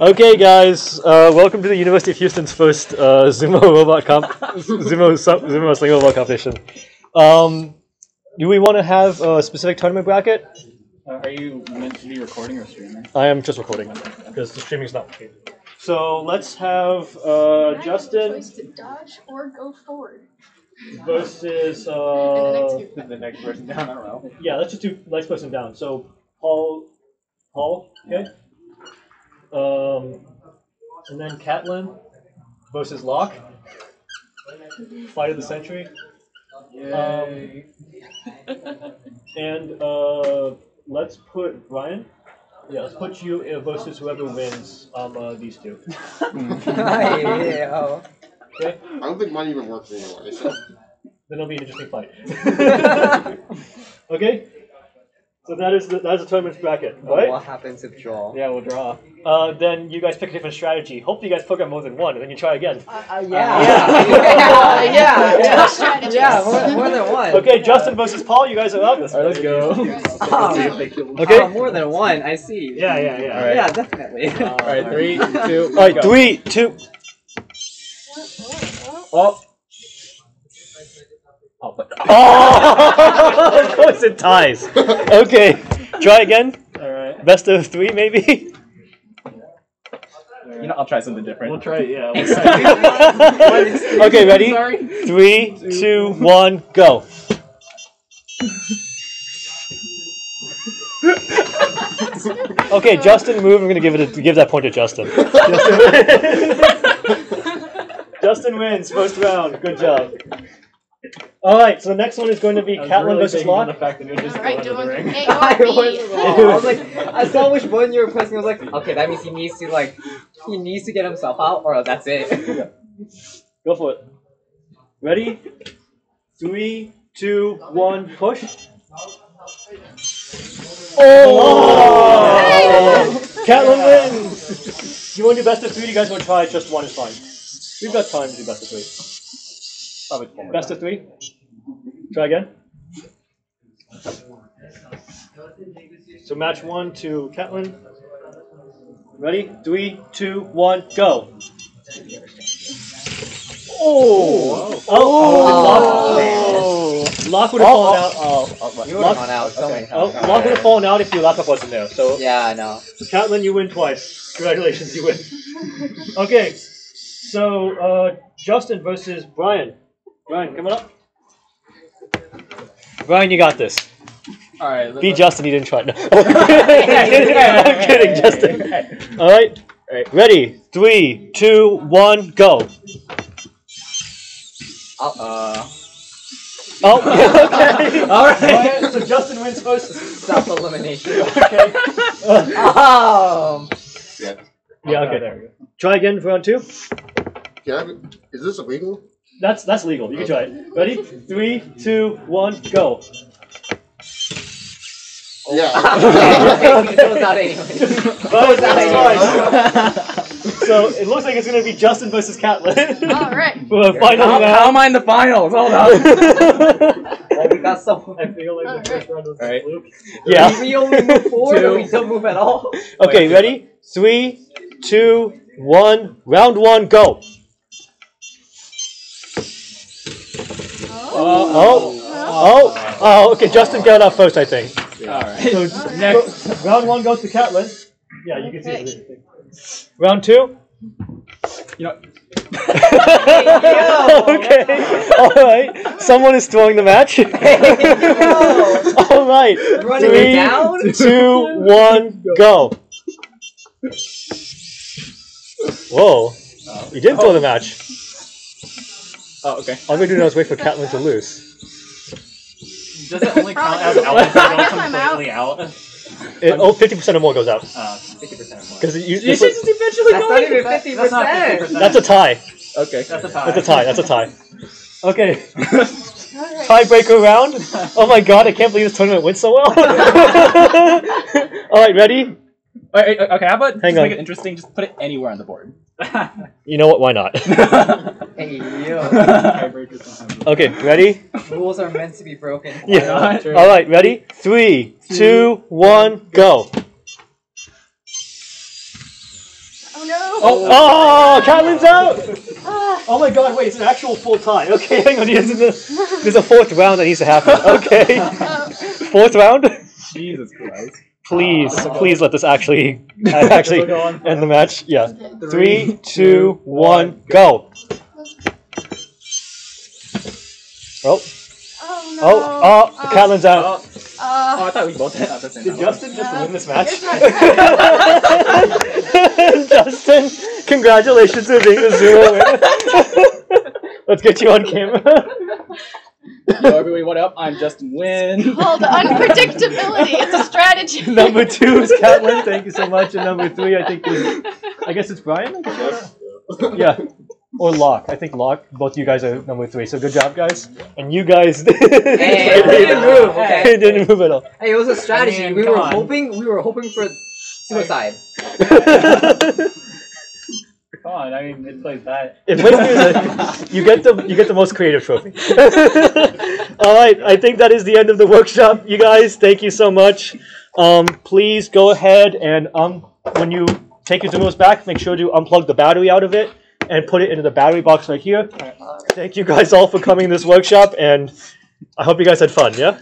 Okay, guys, welcome to the University of Houston's first Zumo Sling Robot competition. Do we want to have a specific tournament bracket? Are you meant to be recording or streaming? I am just recording because the streaming is not working. So let's have Justin Choice to dodge or go forward. versus The next person down, I don't know. yeah. Let's just do next person down. So Paul, okay. And then Katilin versus Locke. Fight of the century. And let's put Brian. Yeah, let's put you versus whoever wins these two. Yeah. Okay? I don't think mine even works anyway. So. Then it'll be an interesting fight. Okay? So that is the tournament's bracket, right? What happens if draw? Yeah, we'll draw. Then you guys pick a different strategy. Hopefully you guys program more than one, and then you try again. Yeah, more than one. Okay, Justin versus Paul, you guys are up. Alright, let's go. Okay? More than one, I see. Yeah. Alright. Yeah, definitely. Alright, 3, 2, Alright, go. 3, 2. Oh! Oh! Of course it ties. Okay, try again. Alright. Best of 3, maybe? You know, I'll try something different. We'll try it, yeah. Okay, ready? Sorry. 3, 2, 1, go. Okay, Justin, move. I'm gonna give that point to Justin. Justin wins first round. Good job. All right, so the next one is going to be Katilin versus Locke. The fact that you just Alright, go doing under the ring. A I or B. was like, I saw which one you were pressing. I was like, okay, that means he needs to get himself out, or that's it. Go for it. Ready? 3, 2, 1, push. Oh! Katilin wins! You want to do best of 3? Do you guys want to try? Just one is fine. We've got time to do best of 3. Probably 4. Best of 3? Try again. So match 1 to Katilin. Ready? 3, 2, 1, go! Locke would have fallen out. You would have gone out so many times. Locke would have fallen out if your laptop wasn't there. So Yeah, I know. Katilin, you win twice. Congratulations, you win. Okay, so Justin versus Brian. Brian, coming up. Brian, you got this. Alright. Be Justin, you didn't try. No. I'm kidding, Justin. All right, ready? 3, 2, 1, go. Oh, okay. All right. So Justin wins first. Self-elimination. Okay. Yeah. Okay. There we go. Try again for round 2. Is this illegal? That's legal. You can try it. Ready? 3, 2, 1, go. Yeah. It goes out anyway. So it looks like it's going to be Justin versus Katilin. Alright. For the final round. How am I in the finals? Hold on. Well, we got someone. I feel like the first round was Alright. a fluke. Yeah. We only move forward, 2. we don't move at all. Okay, ready? 3, 2, 1. Round 1, go. Okay, Justin got it out first, I think. Alright. So next, round 1 goes to Katilin. Yeah, you can see it. Round 2. You know. Okay. All right. Someone is throwing the match. All right. Running it down? 3, 2, 1, go. Whoa. You didn't throw the match. Oh, okay. All we're doing now is wait for Katilin to lose. Does it only count as out if you go completely out? 50% or more goes out. 50% or more. Because You should just eventually That's go not in. even 50%. That's not 50%. that's a tie. Okay. That's a tie. That's a tie. That's a tie. Okay. Tiebreaker round. Oh my god, I can't believe this tournament went so well. All right, ready? Okay, how about Hang just on. make it interesting? Just put it anywhere on the board. You know what? Why not? Hey, yo. Okay, ready? Rules are meant to be broken. Yeah. All right, ready? 3, 2, 1, go. Oh no! Oh, Katilin's out! Oh my god, wait, it's an actual full tie. Okay, hang on, there's a fourth round that needs to happen. Okay. Fourth round? Jesus Christ. Please let this actually end the match. Yeah. 3, 2, 1, go. Oh. Oh no! Oh, Katilin's out. Oh, I thought we both had at the same time. Did Justin just win this match? Here's my Justin, congratulations for being the Zumo winner. Let's get you on camera. Yo, everybody, what up? I'm Justin Nguyen. called unpredictability. It's a strategy. Number 2 is Katilin. Thank you so much. And number 3, I guess it's Brian. Yeah. Or Locke. I think Locke. Both of you guys are number 3. So good job, guys. And you guys Hey, didn't move. Okay. It didn't move at all. Hey, it was a strategy. I mean, we come were on. hoping for suicide. Come on, I mean, it plays that. It plays music. You get the most creative trophy. All right, I think that is the end of the workshop. You guys, thank you so much. Please go ahead and when you take your Zumos back, make sure to unplug the battery out of it and put it into the battery box right here. Thank you guys all for coming to this workshop, and I hope you guys had fun. Yeah.